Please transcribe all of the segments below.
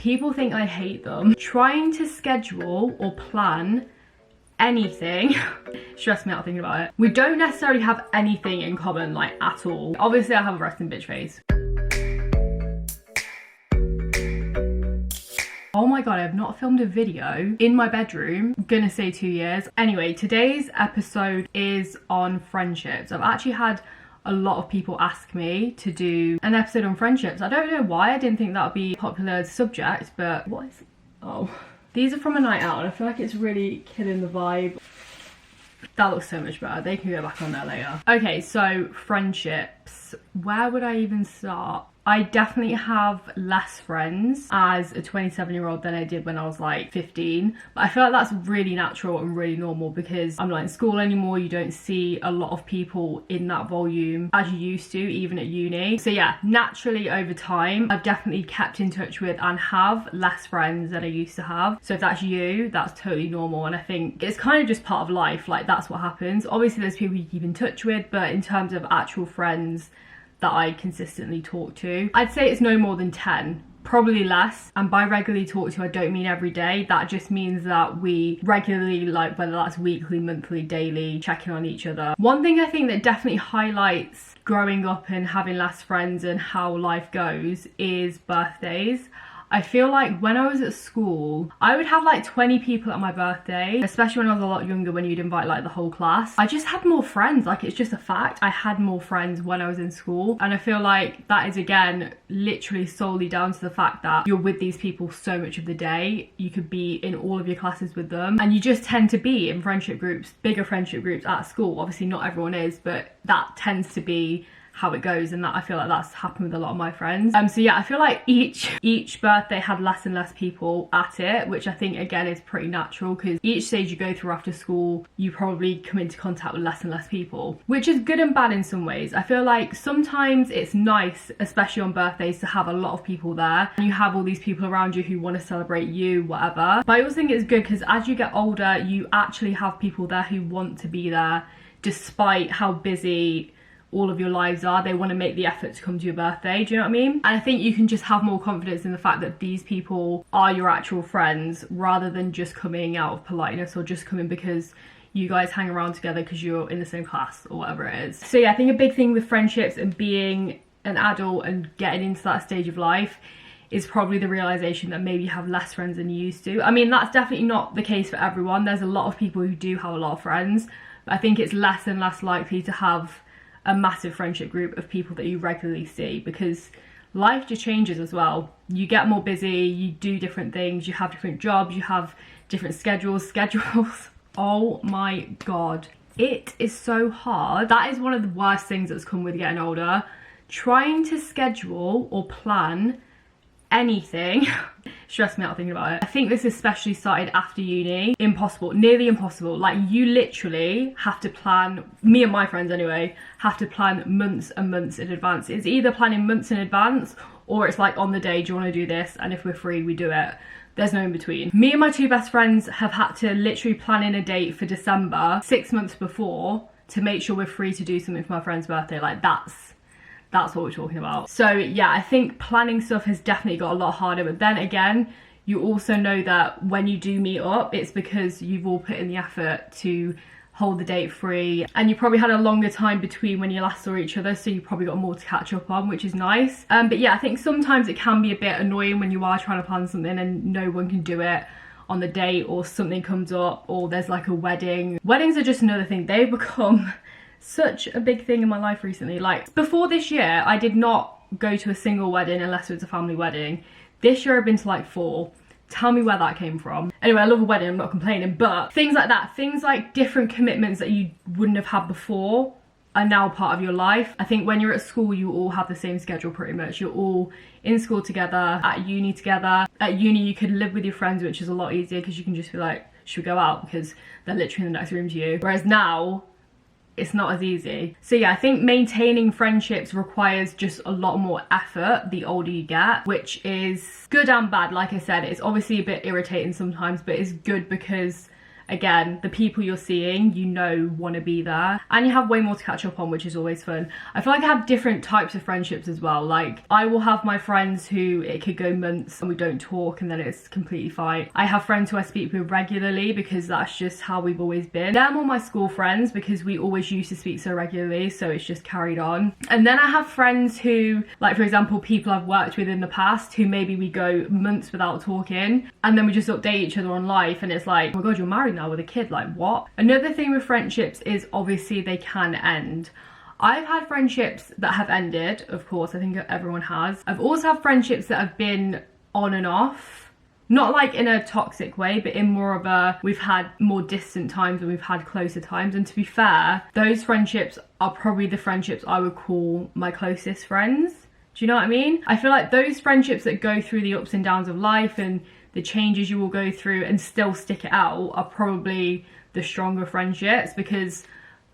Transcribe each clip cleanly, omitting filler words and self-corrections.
People think I hate them. Trying to schedule or plan anything stress me out thinking about it. We don't necessarily have anything in common, like, at all. Obviously I have a resting bitch face. Oh my god, I have not filmed a video in my bedroom. I'm gonna say 2 years. Anyway, today's episode is on friendships. I've actually had a lot of people ask me to do an episode on friendships. I don't know why. I didn't think that would be a popular subject, but what is it? Oh. These are from a night out and I feel like it's really killing the vibe. That looks so much better. They can go back on there later. Okay, so friendships. Where would I even start? I definitely have less friends as a 27-year-old than I did when I was like 15. But I feel like that's really natural and really normal because I'm not in school anymore. You don't see a lot of people in that volume as you used to, even at uni. So yeah, naturally over time, I've definitely kept in touch with and have less friends than I used to have. So if that's you, that's totally normal. And I think it's kind of just part of life. Like, that's what happens. Obviously there's people you keep in touch with, but in terms of actual friends that I consistently talk to, I'd say it's no more than 10, probably less. And by regularly talk to, I don't mean every day. That just means that we regularly, like, whether that's weekly, monthly, daily, checking on each other. One thing I think that definitely highlights growing up and having less friends and how life goes is birthdays. I feel like when I was at school, I would have like 20 people at my birthday, especially when I was a lot younger, when you'd invite like the whole class. I just had more friends. Like, it's just a fact. I had more friends when I was in school. And I feel like that is, again, literally solely down to the fact that you're with these people so much of the day. You could be in all of your classes with them. And you just tend to be in friendship groups, bigger friendship groups at school. Obviously not everyone is, but that tends to be how it goes, and that I feel like that's happened with a lot of my friends. So yeah, I feel like each birthday had less and less people at it, which I think again is pretty natural because each stage you go through after school, you probably come into contact with less and less people, which is good and bad in some ways. I feel like sometimes it's nice, especially on birthdays, to have a lot of people there and you have all these people around you who want to celebrate you, whatever. But I also think it's good because as you get older, you actually have people there who want to be there despite how busy all of your lives are. They want to make the effort to come to your birthday. Do you know what I mean? And I think you can just have more confidence in the fact that these people are your actual friends rather than just coming out of politeness or just coming because you guys hang around together because you're in the same class or whatever it is. So yeah, I think a big thing with friendships and being an adult and getting into that stage of life is probably the realization that maybe you have less friends than you used to. I mean, that's definitely not the case for everyone. There's a lot of people who do have a lot of friends, but I think it's less and less likely to have a massive friendship group of people that you regularly see because life just changes as well. You get more busy, you do different things, you have different jobs, you have different schedules. Oh my god, it is so hard. That is one of the worst things that's come with getting older. Trying to schedule or plan anything stressed me out thinking about it. I think this especially started after uni. Impossible, nearly impossible. Like, you literally have to plan, me and my friends anyway, have to plan months and months in advance. It's either planning months in advance or it's like on the day, do you want to do this? And if we're free, we do it. There's no in between. Me and my two best friends have had to literally plan in a date for December 6 months before to make sure we're free to do something for my friend's birthday. Like, that's what we're talking about. So yeah, I think planning stuff has definitely got a lot harder, but then again, you also know that when you do meet up, it's because you've all put in the effort to hold the date free and you probably had a longer time between when you last saw each other, so you probably got more to catch up on, which is nice. But yeah, I think sometimes it can be a bit annoying when you are trying to plan something and no one can do it on the date, or something comes up, or there's like a wedding. Weddings are just another thing. They've become such a big thing in my life recently. Like, before this year, I did not go to a single wedding unless it was a family wedding. This year I've been to like 4. Tell me where that came from. Anyway, I love a wedding, I'm not complaining, but things like that, things like different commitments that you wouldn't have had before are now part of your life. I think when you're at school, you all have the same schedule pretty much. You're all in school together, at uni together. At uni, you could live with your friends, which is a lot easier because you can just be like, should we go out? Because they're literally in the next room to you. Whereas now, it's not as easy. So yeah, I think maintaining friendships requires just a lot more effort the older you get, which is good and bad. Like I said, it's obviously a bit irritating sometimes, but it's good because again, the people you're seeing, you know, want to be there, and you have way more to catch up on, which is always fun. I feel like I have different types of friendships as well. Like, I will have my friends who it could go months and we don't talk and then it's completely fine. I have friends who I speak with regularly because that's just how we've always been. They're more my school friends because we always used to speak so regularly, so it's just carried on. And then I have friends who, like for example, people I've worked with in the past who maybe we go months without talking and then we just update each other on life and it's like, oh my god, you're married now with a kid, like what? Another thing with friendships is obviously they can end. I've had friendships that have ended, of course, I think everyone has. I've also had friendships that have been on and off, not like in a toxic way, but in more of a, we've had more distant times and we've had closer times. And to be fair, those friendships are probably the friendships I would call my closest friends. Do you know what I mean? I feel like those friendships that go through the ups and downs of life and the changes you will go through and still stick it out are probably the stronger friendships, because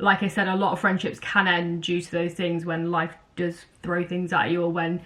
like I said, a lot of friendships can end due to those things when life does throw things at you, or when,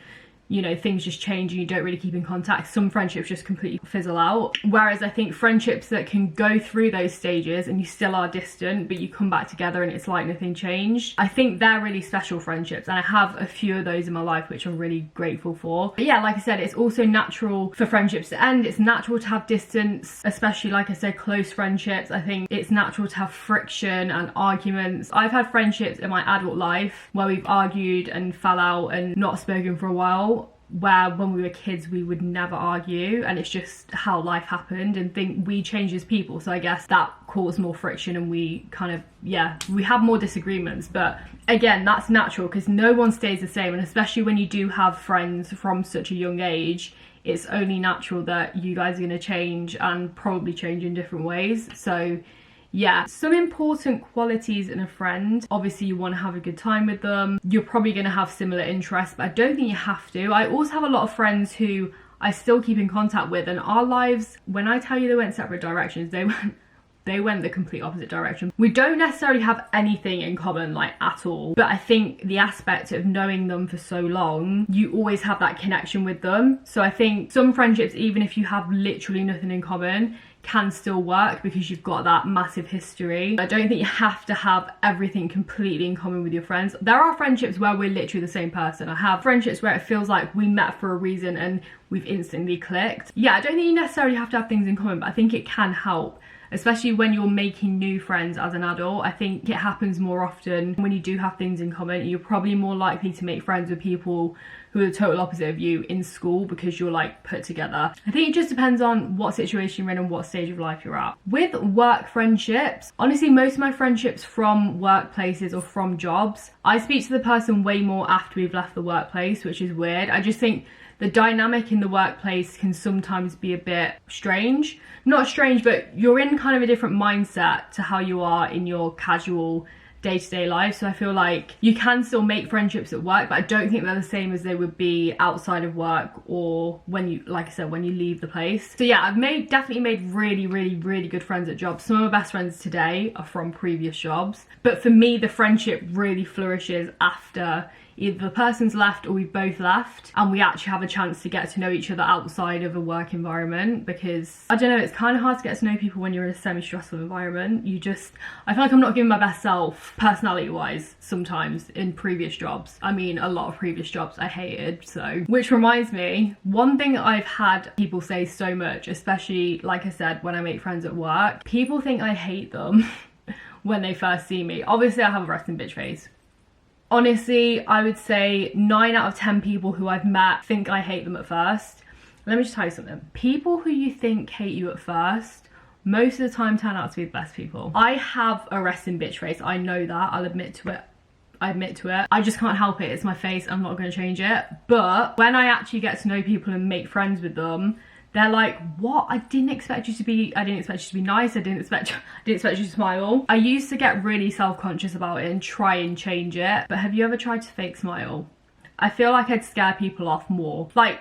you know, things just change and you don't really keep in contact. Some friendships just completely fizzle out. Whereas I think friendships that can go through those stages and you still are distant, but you come back together and it's like nothing changed, I think they're really special friendships. And I have a few of those in my life, which I'm really grateful for. But yeah, like I said, it's also natural for friendships to end. It's natural to have distance, especially like I said, close friendships. I think it's natural to have friction and arguments. I've had friendships in my adult life where we've argued and fell out and not spoken for a while, where when we were kids we would never argue, and it's just how life happened, and think we change as people, so I guess that caused more friction and we kind of, yeah, we have more disagreements. But again, that's natural because no one stays the same, and especially when you do have friends from such a young age, it's only natural that you guys are going to change and probably change in different ways. So yeah, some important qualities in a friend. Obviously you want to have a good time with them. You're probably going to have similar interests, but I don't think you have to. I also have a lot of friends who I still keep in contact with, and our lives, when I tell you they went separate directions, they went the complete opposite direction. We don't necessarily have anything in common, like at all, but I think the aspect of knowing them for so long, you always have that connection with them. So I think some friendships, even if you have literally nothing in common, can still work because you've got that massive history. I don't think you have to have everything completely in common with your friends. There are friendships where we're literally the same person. I have friendships where it feels like we met for a reason and we've instantly clicked. Yeah, I don't think you necessarily have to have things in common, but I think it can help, especially when you're making new friends as an adult. I think it happens more often when you do have things in common. You're probably more likely to make friends with people who are the total opposite of you in school because you're like put together. I think it just depends on what situation you're in and what stage of life you're at. With work friendships, honestly, most of my friendships from workplaces or from jobs, I speak to the person way more after we've left the workplace, which is weird. I just think the dynamic in the workplace can sometimes be a bit strange. Not strange, but you're in kind of a different mindset to how you are in your casual day-to-day life. So I feel like you can still make friendships at work, but I don't think they're the same as they would be outside of work or when you, like I said, when you leave the place. So yeah, I've definitely made really good friends at jobs. Some of my best friends today are from previous jobs, but for me the friendship really flourishes after either the person's left or we've both left and we actually have a chance to get to know each other outside of a work environment. Because I don't know, it's kind of hard to get to know people when you're in a semi-stressful environment. I feel like I'm not giving my best self personality wise sometimes in previous jobs. I mean, a lot of previous jobs I hated. So, which reminds me, one thing I've had people say so much, especially like I said, when I make friends at work, people think I hate them when they first see me. Obviously I have a resting bitch face. Honestly, I would say 9 out of 10 people who I've met think I hate them at first. Let me just tell you something. People who you think hate you at first, most of the time turn out to be the best people. I have a resting bitch face. I know that. I'll admit to it. I just can't help it. It's my face. I'm not going to change it. But when I actually get to know people and make friends with them, they're like, what? I didn't expect you to be nice. I didn't expect you to smile. I used to get really self-conscious about it and try and change it. But have you ever tried to fake smile? I feel like I'd scare people off more. Like,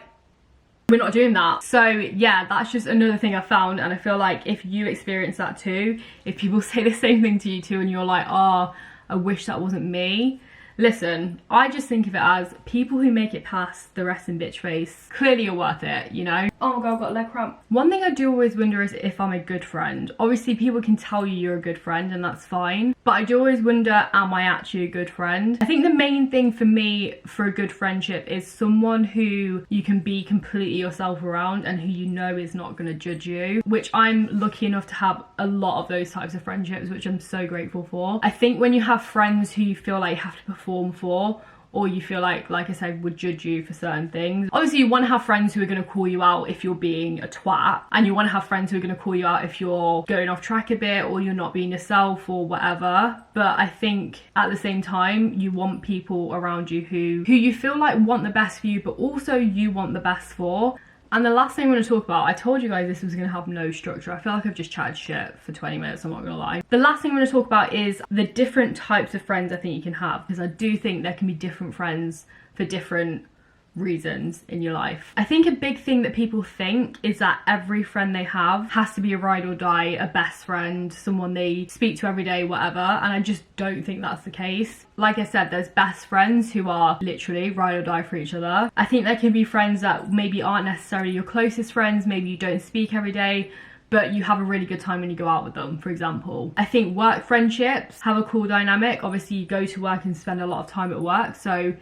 we're not doing that. So yeah, that's just another thing I found. And I feel like if you experience that too, if people say the same thing to you too and you're like, oh, I wish that wasn't me, Listen, I just think of it as people who make it past the resting bitch face clearly are worth it, you know? Oh my god, I've got a leg cramp. One thing I do always wonder is if I'm a good friend. Obviously people can tell you you're a good friend and that's fine, but I do always wonder, am I actually a good friend? I think the main thing for me for a good friendship is someone who you can be completely yourself around and who you know is not going to judge you, which I'm lucky enough to have a lot of those types of friendships, which I'm so grateful for. I think when you have friends who you feel like you have to perform for, or you feel like I said, would judge you for certain things. Obviously you want to have friends who are going to call you out if you're being a twat, and you want to have friends who are going to call you out if you're going off track a bit or you're not being yourself or whatever. But I think at the same time you want people around you who you feel like want the best for you, but also you want the best for. And the last thing I'm going to talk about, I told you guys this was going to have no structure. I feel like I've just chatted shit for 20 minutes, I'm not going to lie. The last thing I'm going to talk about is the different types of friends I think you can have, because I do think there can be different friends for different reasons in your life. I think a big thing that people think is that every friend they have has to be a ride or die, a best friend, someone they speak to every day, whatever, and I just don't think that's the case. Like I said, there's best friends who are literally ride or die for each other. I think there can be friends that maybe aren't necessarily your closest friends, maybe you don't speak every day, but you have a really good time when you go out with them, for example. I think work friendships have a cool dynamic. Obviously you go to work and spend a lot of time at work, so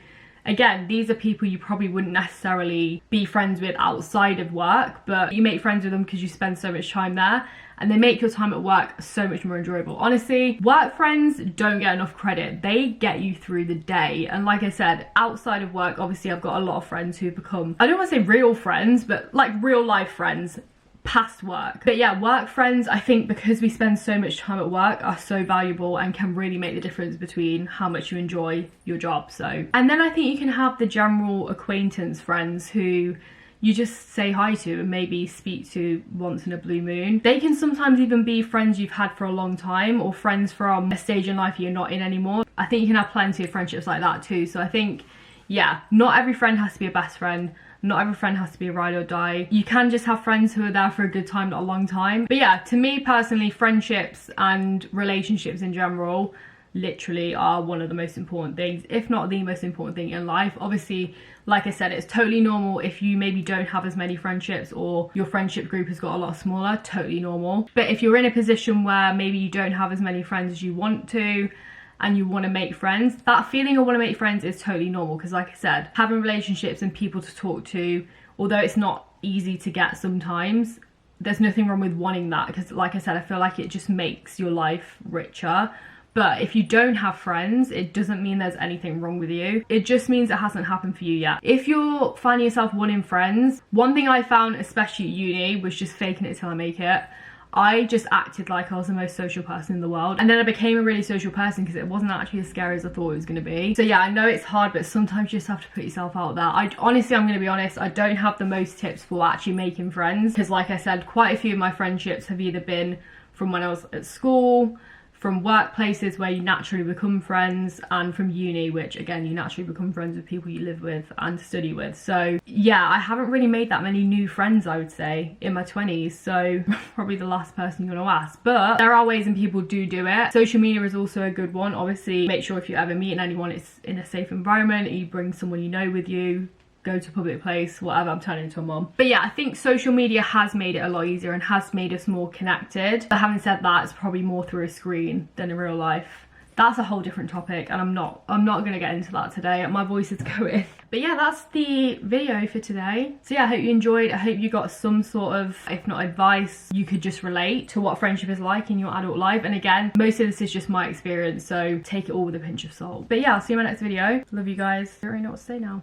again, these are people you probably wouldn't necessarily be friends with outside of work, but you make friends with them because you spend so much time there and they make your time at work so much more enjoyable. Honestly, work friends don't get enough credit. They get you through the day. And like I said, outside of work, obviously I've got a lot of friends who become, I don't want to say real friends, but like real life friends past work. But yeah, work friends, I think because we spend so much time at work, are so valuable and can really make the difference between how much you enjoy your job. So, and then I think you can have the general acquaintance friends who you just say hi to and maybe speak to once in a blue moon. They can sometimes even be friends you've had for a long time, or friends from a stage in life you're not in anymore. I think you can have plenty of friendships like that too. So I think, yeah, not every friend has to be a best friend. Not every friend has to be a ride or die. You can just have friends who are there for a good time, not a long time. But yeah, to me personally, friendships and relationships in general literally are one of the most important things, if not the most important thing in life. Obviously, like I said, it's totally normal if you maybe don't have as many friendships or your friendship group has got a lot smaller, totally normal. But if you're in a position where maybe you don't have as many friends as you want to, and you want to make friends, that feeling of want to make friends is totally normal, because like I said, having relationships and people to talk to, although it's not easy to get sometimes, there's nothing wrong with wanting that, because like I said, I feel like it just makes your life richer. But if you don't have friends, it doesn't mean there's anything wrong with you. It just means it hasn't happened for you yet. If you're finding yourself wanting friends, one thing I found, especially at uni, was just faking it till I make it. I just acted like I was the most social person in the world, and then I became a really social person because it wasn't actually as scary as I thought it was going to be. So yeah, I know it's hard, but sometimes you just have to put yourself out there. Honestly, I'm going to be honest, I don't have the most tips for actually making friends, because like I said, quite a few of my friendships have either been from when I was at school, from workplaces where you naturally become friends, and from uni, which again, you naturally become friends with people you live with and study with. So yeah, I haven't really made that many new friends, I would say, in my 20s, so probably the last person you're gonna ask. But there are ways and people do it. Social media is also a good one. Obviously, make sure if you're ever meeting anyone, it's in a safe environment, you bring someone you know with you, go to a public place, whatever. I'm turning into a mom. But yeah, I think social media has made it a lot easier and has made us more connected. But having said that, it's probably more through a screen than in real life. That's a whole different topic, and I'm not gonna get into that today. My voice is going. But yeah, that's the video for today. So yeah, I hope you enjoyed. I hope you got some sort of, if not advice, you could just relate to what friendship is like in your adult life. And again, most of this is just my experience, so take it all with a pinch of salt. But yeah, I'll see you in my next video. Love you guys. I don't really know what to say now.